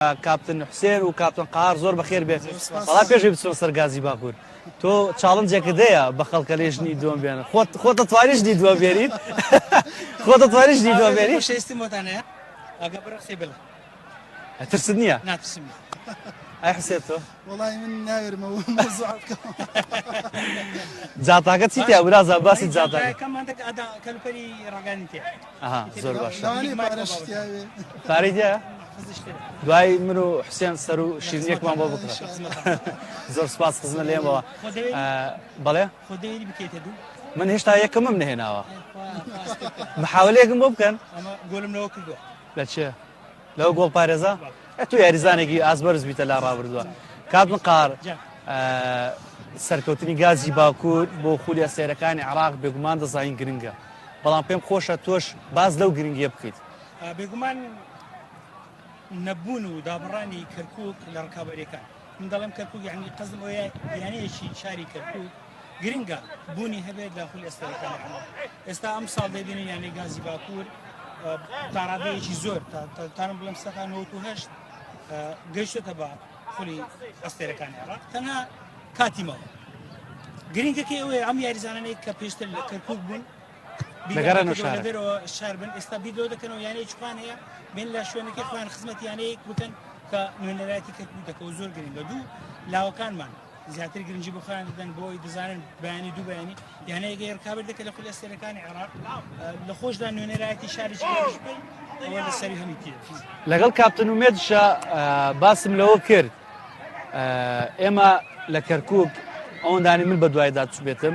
کاپتن حسێن و کاپتن قار زۆر بەخێر بێت بەڵام پێشی بچۆن سەر گازی باکوور تۆ چاڵنجێکت هەیە بە خەڵکە لێژنی دووەم بێنە خۆت دەتوانیشنی دووە بێنیت خۆت دەتوانیشنی دووە بێنیت شەویستی بۆتان هەیە ئەگە بڕە قسەی بڵێ ترست نییە ناترسم ئەی حسێن تۆ وەڵای من ناوێرمەوە مۆزوع بکەم جاتاکە چیتیا ورازە باسی جاتاکە کەمان ئەدا کەلوپەری ڕاگانی تێ ئەها زۆر باشە لەوانەیە پارەشتیاوێ پارەی دیە دوای من و حسێن سەر و شیرینیەکمان بۆ بکڕە زۆر سپاس خزمە لێمەوە بەڵێ خۆ دەیری بکەیتە دوو من هێشتا یەکەمم نهێناوە محاولەیەکم بۆ بکەن ئەمە گۆلم لەوە کردووە لە چێ لەوە گۆڵ پارێزە تو یاریزانێکی ئازبەرز بیتە لا ڕابردووە کاتم قار سەرکەوتنی گازی باکوور بۆ خولیا سێرەکانی عراق بێگومان دەزانین گرنگە بەڵام پێم خۆشە تۆش باز لەو گرنگیە بکەیت بێگومان نەبوون و دابڕانی کەرکووک لە ڕکابەرەکان من دەڵێم کەرکووک یعنی قەزم ئەوەیە یانەیەکی شاری کەرکووک گرنگە بوونی هەبێت لە خولی ئەستێرەکانی عراق ئێستا ئەم ساڵ دەبینین یانەی گازی باکوور تاڕادەیەکی زۆر تانم بڵێم سەدا 98 گەیشتە بە خولی ئەستێرەکانی عراق تەنها کاتیمەوە گرنگەکەی ئەوەیە ئەم یاریزانانەی کە پێشتر لە کەرکووک بوون لەدەرەوە شار بن ئێستا بیدۆ دەکەنەوە یانەی چوان هەیە بین لە شوێنەکەی خۆیان خزمەت یانەیەک بکەن کە نوێنەرایەتی کەرکووک دەکەوە زۆر گرنگە دوو لاوەکانمان زیاتر گرنگی بۆ خۆیان دەدەن بۆی دەزانن بەیانی دوو بەیانی یانەیەگەی ڕکابەر دەکەن لە خولی ئەستێرەکانی عراق لە خۆشدا نوێنەرایەتی شارێکی ئەوە لە سەری هەمی تێ لەگەڵ کاپتن ومێدشە باسم لەوە کرد ئێمە لە کەرکووک ئەوەندانی من بە دوایدا چوبێتم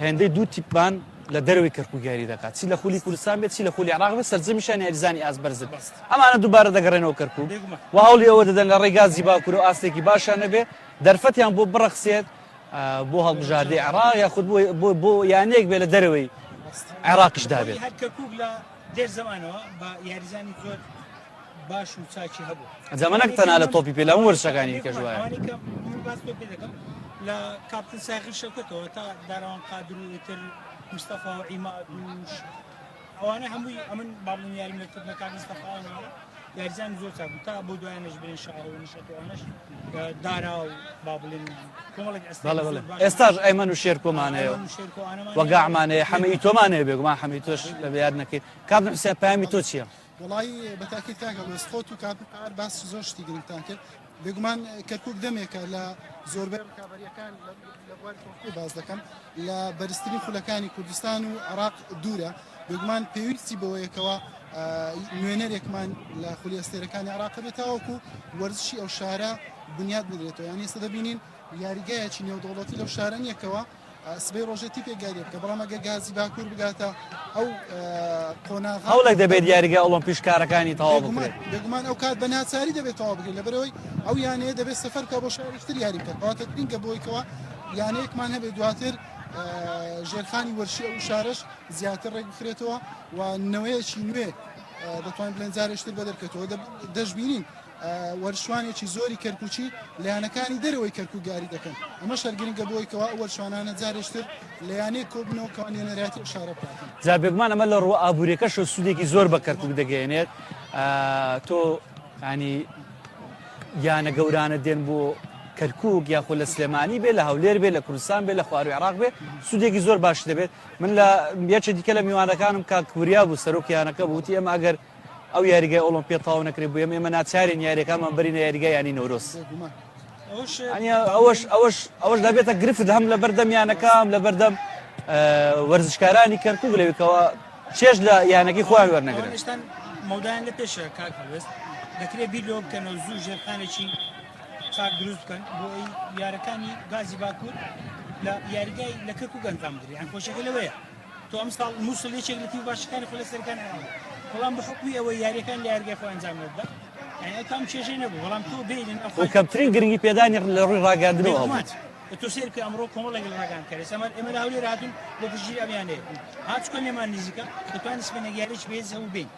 هێندەی دوو تیپمان لە دەروی کەرکووگیاری دەکات چی لە خولی کوردستان بێت چی لە خولی عراق بێت سەرجەمیشان یاریزانی ئازبەرزن ئەمانە دووبارە دەگەڕێنەوە کەرکووک و هەوڵی ئەوە دەدەن لە ڕێی گازی باکوور و ئاستێکی باشان نەبێ دەرفەتیان بۆ بڕەخسێت بۆ هەڵبژاردەی عراق یاخود بۆ یانەیەک بێ لە دەرەوەی عێراقیش دابێت هەر کەرکووک لە دێر زەمانەوە بە یاریزانی زۆر باش و چاکی هەبوو زەمانەک تەنها لە تۆپی پێ لە هەموو وەرزەکانی کە ژوایە لە کاپتن ساغر شەوکەتەوە تا داراوان قادر و ئیتر مستەفا و عیماد ئەوانە هەمووی ئەمن باڵن یاریمەکردنەکان مستەفاوانەوە یاریزان زۆر چاکبوو تا بۆ دوایانەش برێن شاڕ و نیشەتەوانەش دارا و با بڵێن کۆمەڵێک ئێستاش ئەیمەن و شێرکۆمانەیە وەگاعمانەیە حەمەی تۆمانەیە بێگومان حەمەی تۆش لە بەیاد نەکەیت کاپتن حوسێن پەیامی تۆ چییە؟ وڵی بەتاکیت کاکە وێستخۆت و کاپتن قار باس زۆر شتی گرنگتان کرد بێگومان کەرکووک دەمێکە لە زۆربەی ڕکابەریەکان لە بواری تۆپی باز دەکەم لە بەرزترین خولەکانی کوردستان و عراق دوورە بێگومان پێویستی بەوەیەکەوە نوێنەرێکمان لە خولی ئەستێرەکانی عراق بێتاوەکو وەرزشی ئەو شارە بنیاد بدرێتەوە یانی ئێستا دەبینین یاریگایەکی نێودەوڵەتی لەو شارە نیەکەوە سبەی ڕۆژێتی پێگاری بکە بەڵام ئەگە گازی باکوور بگاتە ئەو قۆناغ هەوڵێک دەبێت یاریگای ئۆلۆمپیشکارەکانی تەواو بکرێت بێگومان ئەو کات بە ناچاری دەبێت تەواو بکرێت لەبەرەوەی ئەو یانەیە دەبێت سەفەر بکە بۆ شارێکتر یاری بکات کەواتە گرنگە بۆیکەوە یانەیەکمان هەبێت دواتر ژێرخانی وەرشی ئەو شارەش زیاتر ڕێک بخرێتەوە و نەوەیەکی نوێ دەتوانین بڵێن جارێشتر بەدەرکەوتەوە دەشبینین وەرشوانێکی زۆری کەرکوچی لایەنەکانی دەرەوەی کەرکووگاری دەکەن ئەمە شەرگرنگە بۆیکەوە ئەو وەرشوانانە جارێشتر لەیانەیە کۆبنەوە کەوان نوێنەرایەتی شارە بکاتن جا بێگومان ئەمە لە ڕوو ئابوووریەکەش سوودێکی زۆر بە کەرکووک دەگەێنێت تۆ ینی یانە گەورانە دێن بۆ کەرکووک یاخۆ لە سلێمانی بێ لە هەولێر بێ لە کوردستان بێ لە خواروی عراق بێ سوودێکی زۆر باش دەبێت من لە یەکێک دیکە لە میوانەکانم کاکوریا بوو سەرۆکیانەکە بوتی ئەمە ئەگەر ئەو یاریگای ئۆلۆمپیا تاو نەکرێت بوو ئێمە ناچارین یاریەکانمان بەرینە یاریگای ینی نەورۆس ئەوەش دەبێتە گرفت هەم لە بەردەم یانەکەم لە بەردەم وەرزشکارانی کەرکووک لەوێکەوە چێش لە یانەکەی خۆیان وەرنەگرن مەودایان لە پێشە کاک هەوێست دەکرێت بیرۆ بکەنەوە زوو ژێرخانێکی چاک دروست بکەن بۆ یارەکانی گازی باکوور لە یاریگای لە کەرکووک ئەنجام بدرێت یان خۆشەکە لەوەیە تۆ ئەم ساڵ مووسڵ یەکێک لە تیڤ باشەکانی خۆ لە سەرەکان عێراق بەڵام بە حکمی ئەوە یاریەکان لە یاریگای خۆ ئەنجام نەدەدا یعنی ئەو تام کێشەی نەبوو بەڵام تۆ بێنن و کەمترین گرنگی پێدانی لە ڕووی ڕاگەاندنەوە هەبوو تۆ سێر کە ئەمڕۆ کۆمەڵێک لە ڕاگەان کرد ئێمە لە هەولێر هاتوون بۆ پشتگیری ئەمیانەیە هاتچکۆ لێمان نزیکە دەتوانین سبەینەگیاریش بێز هەبوو بین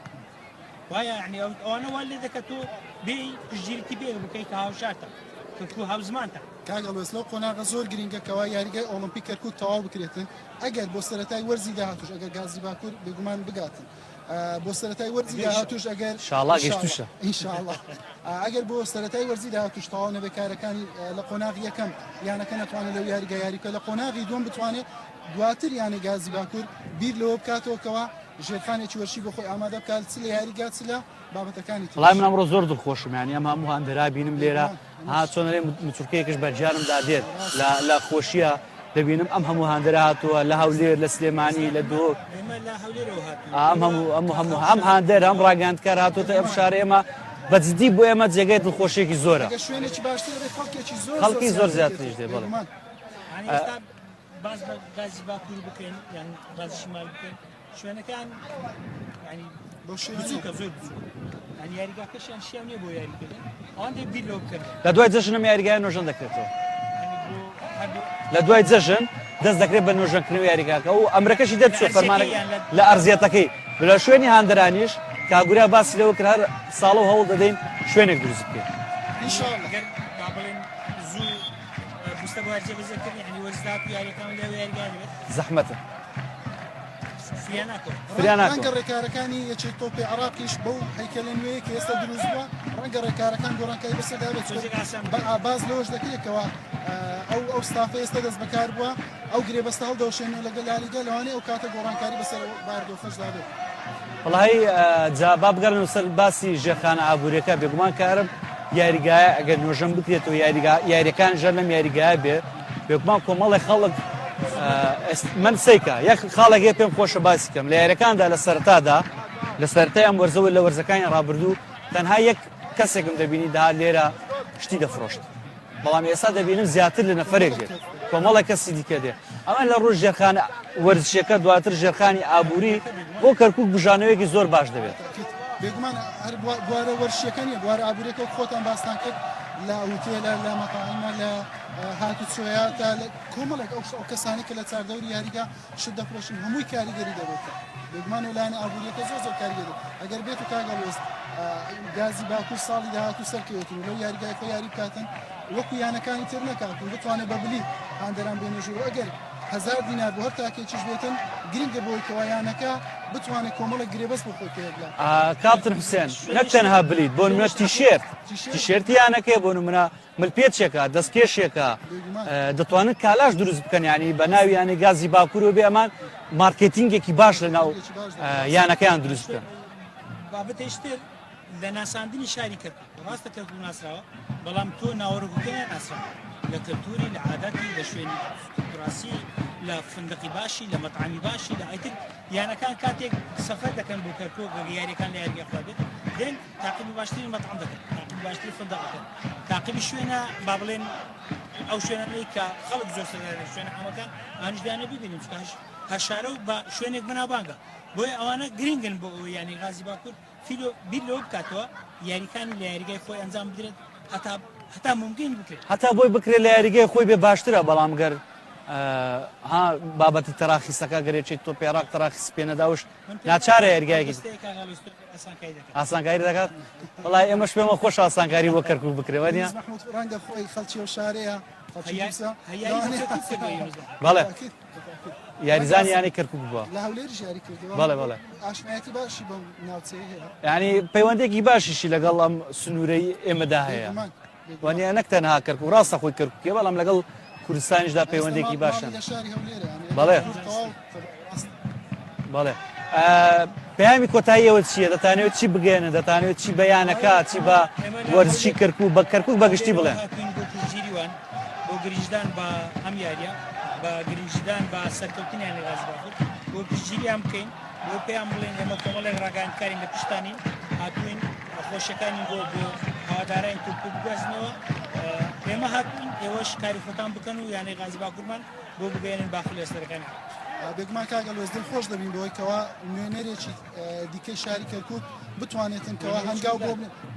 وایە یعنی ئەوانە وا لێ دەکە تۆ بێ پشتگیرتی بێ بکەیتە هاوشارتە کەرکووک هاوزمانتە کاگەڵێست لەو قۆناغە زۆر گرنگەکەوە یاریگای ئۆلۆمپیک کەرکووک تەواو بکرێتن ئەگەر بۆ سەرەتای وەرزی داهاتوش ئەگەر گازی باکوور بێگومان بگاتن بۆ سەرەتای وەرزی داهاتوش ئەگەر ئینشاءالله گەیشتوشە. ئینشاءالله ئەگەر بۆ سەرەتای وەرزی داهاتوش تەواو نەبێ کارەکانی لە قۆناغی یەکەم یانەکە نەتوانێت لەو یاریگە یاریکە لە قۆناغی دووەم بتوانێت دواتر یانی گازی باکوور بیر لەوە بکاتەوەکەوە ژێرخانێکی وەرشی بۆ خۆی ئامادە بکات چ لە یاریگا چ لە بابەتەکانی تر. وڵای من ئەمڕۆ زۆر دڵخۆشم، یانی ئەم هەموو هەندێرا بینم لێرە چۆنەرێ مچورکەیەکش بەرجارمدا دێت لە خۆشیە دەبینم ئەم هەموو هەندێرا هاتووە لە هەولێر لە سلێمانی لە دۆک ئەم هەندێر ئەم ڕاگەاندکار هاتوۆتە ئەم شارە ئێمە بەجددی بۆ ئێمە جێگەی دڵخۆشێکی زۆرە، شوێنێکی باشتر خەڵکی زۆر زیاتریش دێ بڵێ. باز بە گازی باکوور بکەین یان گازی شمال بکەین شوێنەکان ینی بۆ بچووکە زۆر بچوو ینی یاریگاکەشیان شیان نییە بۆ یاریکردن ئەوان دێ بیر لەوە بکەن. لە دوای جەژنم یاریگای نۆژەن دەکرێتەوە، لە دوای جەژن دەست دەکرێت بە نۆژەنکردنەوە یاریگاکە و ئەمرەکەشی دەبچێت فەرمانێک لە ئەرزیەتەکەی لە شوێنی هاندرانیش کاگوریا باسی لەوە کرد هەر ساڵە و هەوڵ دەدەین شوێنێک دروست بکەین. ئەگەر بڵێن زوو بستە بۆ جێبەجێکردن ینی وەرزدات و یاریەکان لەوە یاریگای دەبێت زەحمەتە ڕەنگە ڕێکارەکانی یەکێک تۆپی عراقیش بەو هەیکەلە نوێیە کە ئێستا دروست بووە ڕەنگە ڕێکارەکان گۆڕانکاری بەسەردا بێت باز لەوەش دەکرێتەوە ئەو ستافە ئێستا دەست بەکار بووە ئەو گرێبەستە هەڵدەوشێنەوە لەگەڵ لالیگا لەوانەیە ئەو کاتە گۆڕانکاری بەسەر باردۆخەشدا بێت. وڵی جا با بگەڕن سەر باسی ژێرخانە ئابوووریەکە بێگومان کارم یاریگایە ئەگەر نۆژەم بکرێتەوە یاریەکان ژەر لەم یاریگایە بێ بێگومان کۆمەڵی خەڵک من سیکە یەک خاڵێکی پێم خۆشە باسی بکەم لە یاریەکاندا لە سەرەتادا لە سەرەتای ئەم وەرزەوە لە وەرزەکانی ڕابردوو تەنها یەک کەسێکم دەبینی دا لێرە شتی دەفرۆشت، بەڵام ئێستا دەبینم زیاتر لە نەفرێک دێت کۆمەڵی کەسی دیکە دێ. ئەمە لە ڕۆژ ژێرخانە وەرزشەکە دواتر ژێرخانی ئابووری بۆ کەرکووک بژانەوەیەکی زۆر باش دەبێت. بێگومان هەر بوارە وەرشیەکەنیە بوارە ئابووریەکە خۆتان باستان کرد لە ئوتێلە لە مەتاعیمە لە هاتوچۆیە تا کۆمەڵێک ئەو کەسانی کە لە چاردەوری یاریگا شت دەفرۆشن هەمووی کاریگەری دەبێت. بێگومان وەلایەنە ئابووریەکە زۆر کاریگەری ئەگەر بێت و کاگەڵوێست گازی باکوور ساڵی داهاتوو سەرکەوێت و لەو یاریگایەکە یاری بکاتن وەکو یانەکانی تر نەکاتن بتوانێت بەبلی هاندەران بێنێژور ئەگەر 1000 دینار بۆ هەر تاکێکیش بێتن گرنگە بۆی کەوایانەکە بتوانێت کۆمەڵێک گرێبەست بۆ خۆی پێ بڵێت. کاپتن حوسێن نەک تەنها بلیت بۆ نمونە تیشێرتیانەکەی بۆ نمونە ملپێچێکە دەستکێشێکە دەتوانن کالاش دروست بکەن ینی بە ناوی یانی گازی باکوور و بێ ئەمان مارکتینگێکی باش لە ناو یانەکەیان دروست بکەن. بابەتێشتر لە ناساندنی شاری کرد ڕاستە کەرکوو ناسراوە بەڵام تۆ ناوەڕگوکەیان ناسراوە لە کەلتوری لە عادەتی لە شوێنی کوراسی لە فندقی باشی لە مەطعامی باشی لە ئایتر یانەکان کاتێک سەفەر دەکەن بۆ کەرکووک یاریەکان لە یاریگا خوا بێت دێن تاقیبی باشتری مەطعام دەکەن تاقیبی باشتری فندق دەکەن تاقیبی شوێنە با بڵێن ئەو شوێنەی کە خەڵک زۆر سەر شوێنە ئەمەکان ئانیشدانە ببینیم هەشارە و بە شوێنێک بەناوبانگە بۆی ئەوانە گرنگن بۆ ئەوە ینی غازی باکوور بیر لەوە بکاتەوە یاریەکانی لە یاریگای خۆی ئەنجام بدرێت هەتا ممکن بکرێت هەتا بۆی بکرێت لە یاریگای خۆی بێ باشترە بەڵام گەر بابەتی تەراخیسەکە گەرێکی تۆ پێراق تەراخیس پێ نەداوش ناچارە یاریگایەکی ئاسانکاری دەکات. وڵای ئێمەش پێمە خۆش ئاسانکاری بۆ کەرکووک بکرێت وانە ڕەنگە خۆی خەڵکی و شارەیە بەڵێ یاریزانی یانی کەرکووک بووە لە هەولێریش یاری کردەوە بەڵێ بەڵێ ئاشنایەتی باشی بەم ناوچەیە هەیە ینی پەیوەندێکی باشیشی لەگەڵ ئەم سنوورەی ئێمەدا هەیە وانە نەک تەنها کەرکووک ڕاستە خۆی کەرکووکێ بەڵام لەگەڵ کوردستانیشدا پەیوەندێکی باشە. بەڵێ بەڵێ پەیامی کۆتاییەوە چییە دەتانەوێت چی بگەێنە دەتانەوێت چی بەیانەکە چی بە وەرزشی کەرکووک بە کەرکووک بەگشتی بڵێن بۆ گریژدان بە ئەم یاریە بە گرنجدان بە سەرکەوتنیان لە غازی باکوور بۆ پشتگیریان بکەین بۆ پێیان بڵێن ئێمە کۆمەڵێک ڕاگەاندکارین لە پشتانی هاتوین خۆشیەکانی بۆ هەوادارانی تورک بگوێزنەوە ئێمە هاتوین ئێوەش کاری خۆتان بکەن و یانەی غازی باکوورمان بۆ بگەێنن باخ لە ئێستەرەکانی بێگومان کاگەڵوێز دڵخۆش دەبین بۆی کەوا نوێنەرێکی دیکەی شاری کەرکووک بتوانێتن کەوا هەنگاو بۆ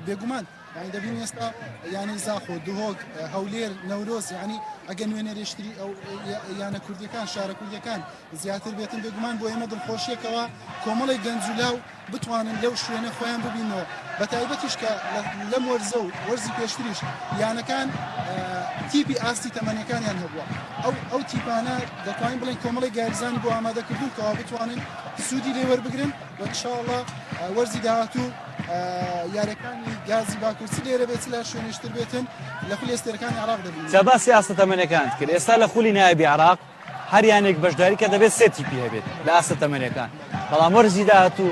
بێگومان یعنی دەبین ئێستا یانی زاخۆ دوهۆک هەولێر نەورۆز یعنی ئەگەر نوێنەرێشتری ئەو یانە کوردیەکان شارە کوردیەکان زیاتر بێتن بێگومان بۆ ئێمە دڵخۆشیەکەوە کۆمەڵی گەنجولاو بتوانن لەو شوێنە خۆیان ببینەوە بە تایبەتیش کە لەم وەرزە و وەرزی پێشتریش یانەکان تیپی ئاستی تەمەنیەکانیان هەبووە ئەو تیپانە دەتوانین بڵێن کۆمەڵی گاریزانی بۆ ئامادەکردون کەوا بتوانن سوودی لێوەربگرن وانشاءله وەرزی داهاتوو یاریەکانی گازی باکوورچی لێرە بێت لە شوێنشتر بێتن لە خولی ئێستێرەکانی عراق دەبین. جا سیاست تەمەنەکانت کرد ئێستا لە خولی نایبی عراق هەر یانێک بەشداری کە دەبێت سێ تیپی هەبێت لە ئاسە تەمەنەکان بەڵام وەرزی داهاتوو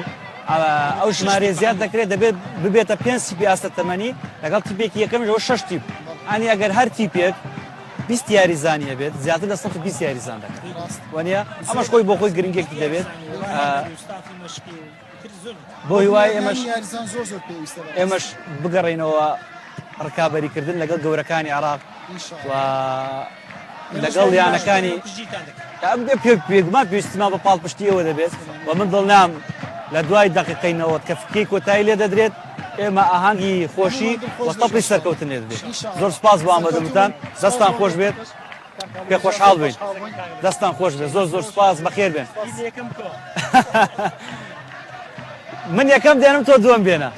ئەو ژمارە زیاد دەکرێت دەبێت ببێتە 5 تیپی ئاسە تەمەنی لەگەڵ تیپێکی یەکەمەوە 6 تیپ ئەنی ئەگەر هەر تیپێک 20 یاریزانی هەبێت زیاتر لە 120 یاریزان دەکرێت وانە ئەمەش خۆی بۆ خۆی گرنگێکی دەبێت بۆ هیوای ئێمەش بگەڕێنەوە ڕکابەریکردن لەگەڵ گەورەکانی عراق و لەگەڵ یانەکانی پێگومان پێویستیمان بە پاڵپشتیەوە دەبێت و من دڵنیام لە دوای دەقیقەینەوە کە فکەی کۆتایی لێ دەدرێت ئێمە ئاهەنگی خۆشی و تەپڵی سەرکەوتن لێ دەبێت. زۆر سپاس بۆ ئامادەبووتان دەستان خۆش بێت پێ خۆشحاڵ بین دەستان خۆش بێت زۆر سپاس بەخێر بێن من یەکەم دێنم تۆ دووەم بێنە.